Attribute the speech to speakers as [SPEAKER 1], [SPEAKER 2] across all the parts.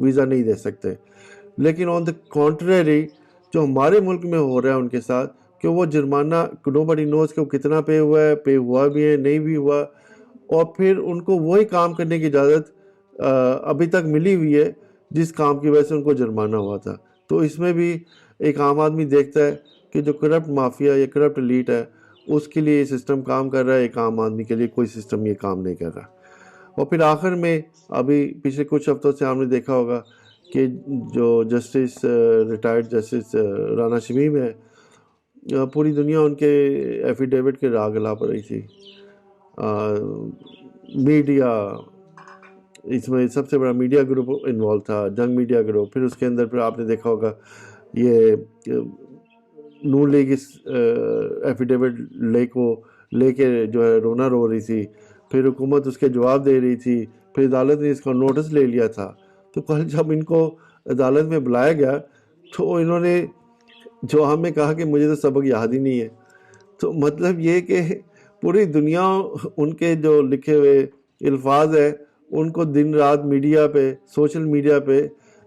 [SPEAKER 1] Visa نہیں دے سکتے. لیکن آن دا کانٹریری جو ہمارے ملک میں ہو رہا ہے ان کے ساتھ کہ وہ جرمانہ نو بڈی نوز کہ وہ کتنا پے ہوا ہے، پے ہوا بھی ہے نہیں بھی ہوا، اور پھر ان کو وہی کام کرنے کی اجازت ابھی تک ملی ہوئی ہے جس کام کی وجہ سے ان کو جرمانہ ہوا تھا. تو اس میں بھی ایک عام آدمی دیکھتا ہے کہ جو کرپٹ مافیا یا کرپٹ ایلیٹ ہے اس کے لیے یہ سسٹم کام کر رہا ہے، ایک عام آدمی کے لیے کوئی سسٹم یہ کام نہیں کر رہا. اور پھر آخر میں ابھی پچھلے کچھ ہفتوں سے ہم نے دیکھا ہوگا کہ جو justice retired justice Rana Shamim ہے، پوری دنیا ان کے ایفیڈیوٹ کے راہ گلا پر رہی تھی. میڈیا، اس میں سب سے بڑا میڈیا گروپ انوالو تھا، جنگ میڈیا گروپ. پھر اس کے اندر پھر آپ نے دیکھا ہوگا یہ نون لیگ اس ایفیڈیوٹ لے کے جو ہے رونا رو رہی تھی. پھر حکومت اس کے جواب دے رہی تھی، پھر عدالت نے اس کا نوٹس لے لیا تھا. تو کل جب ان کو عدالت میں بلایا گیا تو انہوں نے جو ہمیں کہا کہ مجھے تو سبق یاد ہی نہیں ہے. تو مطلب یہ کہ پوری دنیا ان کے جو لکھے ہوئے الفاظ ہے ان کو دن رات میڈیا پہ، سوشل میڈیا پہ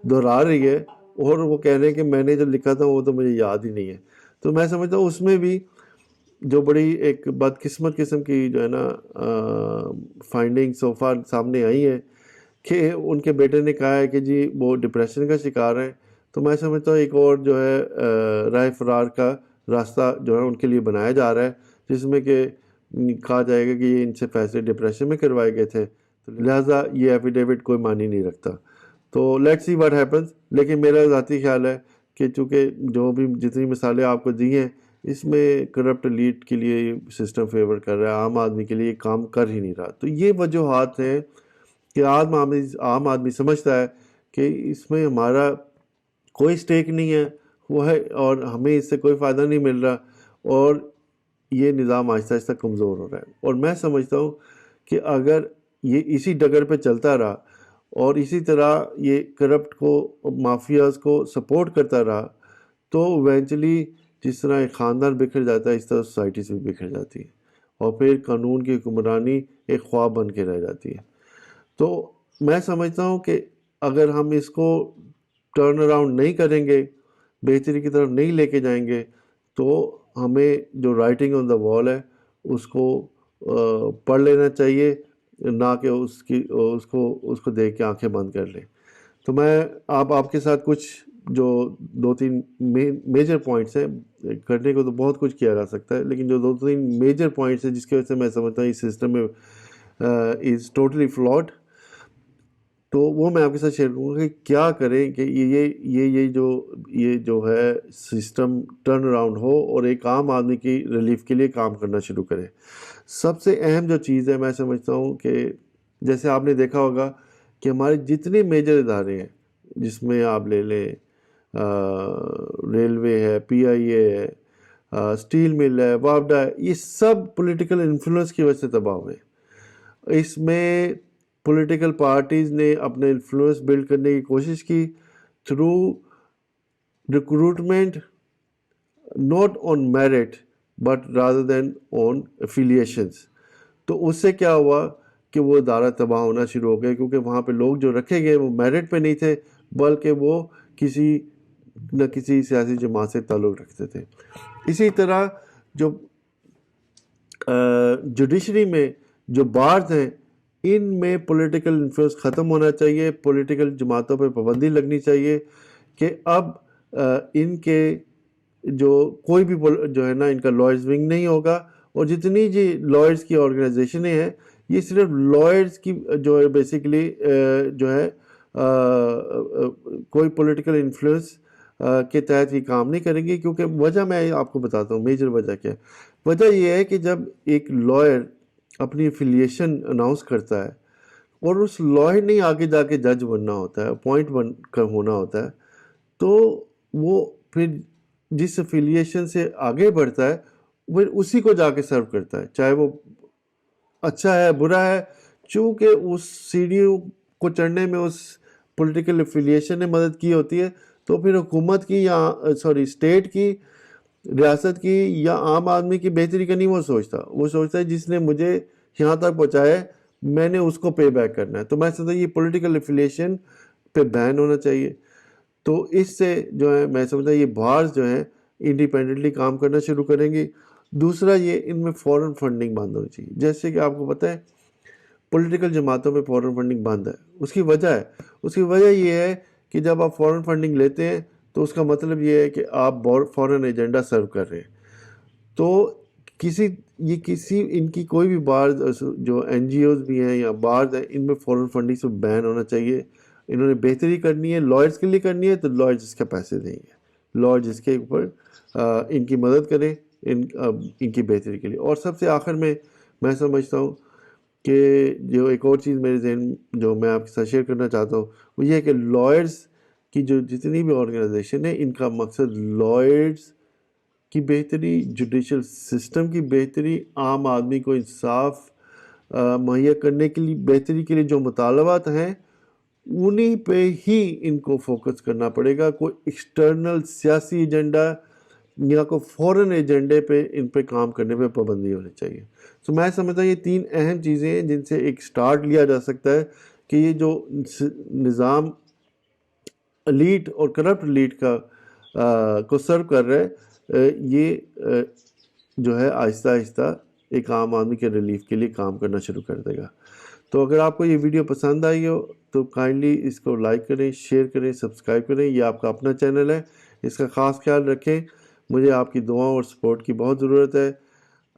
[SPEAKER 1] دہرا رہی ہے، اور وہ کہہ رہے ہیں کہ میں نے جو لکھا تھا وہ تو مجھے یاد ہی نہیں ہے. تو میں سمجھتا ہوں اس میں بھی جو بڑی ایک بدقسمت قسم کی جو ہے نا فائنڈنگ سو فار سامنے آئی ہے کہ ان کے بیٹے نے کہا ہے کہ جی وہ ڈپریشن کا شکار ہیں. تو میں سمجھتا ہوں ایک اور جو ہے راہ فرار کا راستہ جو ہے ان کے لیے بنایا جا رہا ہے، جس میں کہ کہا جائے گا کہ یہ ان سے فیصلے ڈپریشن میں کروائے گئے تھے، تو لہٰذا یہ ایفیڈیوٹ کوئی معنی نہیں رکھتا. تو لیٹس سی واٹ ہیپنس. لیکن میرا ذاتی خیال ہے کہ چونکہ جو بھی جتنی مثالیں آپ کو دی ہیں اس میں کرپٹ ایلیٹ کے لیے سسٹم فیور کر رہا ہے، عام آدمی کے لیے کام کر ہی نہیں رہا. تو یہ وجوہات ہیں کہ عام آدمی سمجھتا ہے کہ اس میں ہمارا کوئی سٹیک نہیں ہے، وہ ہے، اور ہمیں اس سے کوئی فائدہ نہیں مل رہا، اور یہ نظام آہستہ آہستہ کمزور ہو رہا ہے. اور میں سمجھتا ہوں کہ اگر یہ اسی ڈگر پہ چلتا رہا اور اسی طرح یہ کرپٹ کو، مافیاز کو سپورٹ کرتا رہا، تو ایونچولی جس طرح ایک خاندان بکھر جاتا ہے اس طرح سوسائٹی سے بھی بکھر جاتی ہے، اور پھر قانون کی حکمرانی ایک خواب بن کے رہ جاتی ہے. تو میں سمجھتا ہوں کہ اگر ہم اس کو ٹرن اراؤنڈ نہیں کریں گے، بہتری کی طرف نہیں لے کے جائیں گے، تو ہمیں جو رائٹنگ آن دا وال ہے اس کو پڑھ لینا چاہیے، نہ کہ اس کو دیکھ کے آنکھیں بند کر لیں. تو میں آپ کے ساتھ کچھ جو 2-3 میجر پوائنٹس ہیں، کرنے کو تو بہت کچھ کیا جا سکتا ہے، لیکن جو 2-3 میجر پوائنٹس ہیں جس کی وجہ سے میں سمجھتا ہوں اس سسٹم میں از ٹوٹلی فلاڈ، تو وہ میں آپ کے ساتھ شیئر کروں گا کہ کیا کریں کہ یہ جو ہے سسٹم ٹرن اراؤنڈ ہو اور ایک عام آدمی کی ریلیف کے لیے کام کرنا شروع کرے. سب سے اہم جو چیز ہے میں سمجھتا ہوں کہ جیسے آپ نے دیکھا ہوگا کہ ہمارے جتنے میجر ادارے ہیں، جس میں آپ لے لیں ریلوے ہے، پی آئی اے ہے، اسٹیل مل ہے، وابڈا ہے، یہ سب پولیٹیکل انفلوئنس کی وجہ سے تباہ ہوئے. اس میں پولیٹیکل پارٹیز نے اپنے انفلوئنس بلڈ کرنے کی کوشش کی through recruitment, not on merit but rather than on affiliations. تو اس سے کیا ہوا کہ وہ ادارہ تباہ ہونا شروع ہو گئے، کیونکہ وہاں پہ لوگ جو رکھے گئے وہ میرٹ پہ نہیں تھے، بلکہ وہ کسی نہ کسی سیاسی جماعت سے تعلق رکھتے تھے. اسی طرح جو جوڈیشری میں جو بارز ہیں، ان میں پولیٹیکل انفلوئنس ختم ہونا چاہیے، پولیٹیکل جماعتوں پہ پابندی لگنی چاہیے کہ اب ان کے جو کوئی بھی جو ہے نا ان کا لائرز ونگ نہیں ہوگا، اور جتنی جی لائرز کی آرگنائزیشنیں ہیں یہ صرف لائرز کی جو ہے بیسیکلی جو ہے کوئی پولیٹیکل انفلوئنس کے تحت یہ کام نہیں کریں گی. کیونکہ وجہ میں آپ کو بتاتا ہوں میجر وجہ کیا ہے. وجہ یہ ہے کہ جب ایک لائر اپنی افیلیشن اناؤنس کرتا ہے اور اس لائر نے آگے جا کے جج بننا ہوتا ہے، اپوائنٹ ہونا ہوتا ہے، تو وہ پھر جس افیلیشن سے آگے بڑھتا ہے پھر اسی کو جا کے سرو کرتا ہے، چاہے وہ اچھا ہے برا ہے. چونکہ اس سیڑھیوں کو چڑھنے میں اس پولیٹیکل افیلیشن نے مدد کی ہوتی ہے، تو پھر حکومت کی یا اسٹیٹ کی، ریاست کی یا عام آدمی کی بہتری کا نہیں وہ سوچتا ہے جس نے مجھے یہاں تک پہنچایا ہے میں نے اس کو پے بیک کرنا ہے. تو میں سمجھتا ہوں یہ پولیٹیکل افیلیشن پہ بین ہونا چاہیے. تو اس سے جو ہے میں سمجھتا ہوں یہ بارز جو ہیں انڈیپینڈنٹلی کام کرنا شروع کریں گی. دوسرا یہ ان میں فورن فنڈنگ بند ہونی چاہیے. جیسے کہ آپ کو پتہ ہے پولیٹیکل جماعتوں میں فورن فنڈنگ بند ہے. اس کی وجہ یہ ہے کہ جب آپ فورن فنڈنگ لیتے ہیں تو اس کا مطلب یہ ہے کہ آپ فورن ایجنڈا سرو کر رہے ہیں. تو ان کی کوئی بھی بارز جو این جی اوز بھی ہیں یا بارز ہیں ان میں فورن فنڈنگ سے بین ہونا چاہیے. انہوں نے بہتری کرنی ہے، لائرز کے لیے کرنی ہے، تو لائرز اس کے پیسے دیں گے، لائرز اس کے اوپر ان کی مدد کریں ان کی بہتری کے لیے. اور سب سے آخر میں سمجھتا ہوں کہ جو ایک اور چیز میرے ذہن جو میں آپ کے ساتھ شیئر کرنا چاہتا ہوں وہ یہ ہے کہ لائرز کی جو جتنی بھی آرگنائزیشن ہے ان کا مقصد لائرز کی بہتری، جوڈیشل سسٹم کی بہتری، عام آدمی کو انصاف مہیا کرنے کے لیے بہتری کے لیے جو مطالبات ہیں انہی پہ ہی ان کو فوکس کرنا پڑے گا. کوئی ایکسٹرنل سیاسی ایجنڈا یا کوئی فورن ایجنڈے پہ ان پہ کام کرنے پہ پابندی ہونی چاہیے. تو میں سمجھتا ہوں یہ 3 اہم چیزیں ہیں جن سے ایک سٹارٹ لیا جا سکتا ہے کہ یہ جو نظام ایلیٹ اور کرپٹ ایلیٹ کو سرو کر رہا ہے یہ جو ہے آہستہ آہستہ ایک عام آدمی کے ریلیف کے لیے کام کرنا شروع کر دے گا. تو اگر آپ کو یہ ویڈیو پسند آئی ہو تو کائنڈلی اس کو لائک کریں، شیئر کریں، سبسکرائب کریں. یہ آپ کا اپنا چینل ہے، اس کا خاص خیال رکھیں. مجھے آپ کی دعاؤں اور سپورٹ کی بہت ضرورت ہے.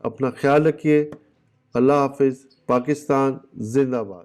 [SPEAKER 1] اپنا خیال رکھیے. اللہ حافظ. پاکستان زندہ باد.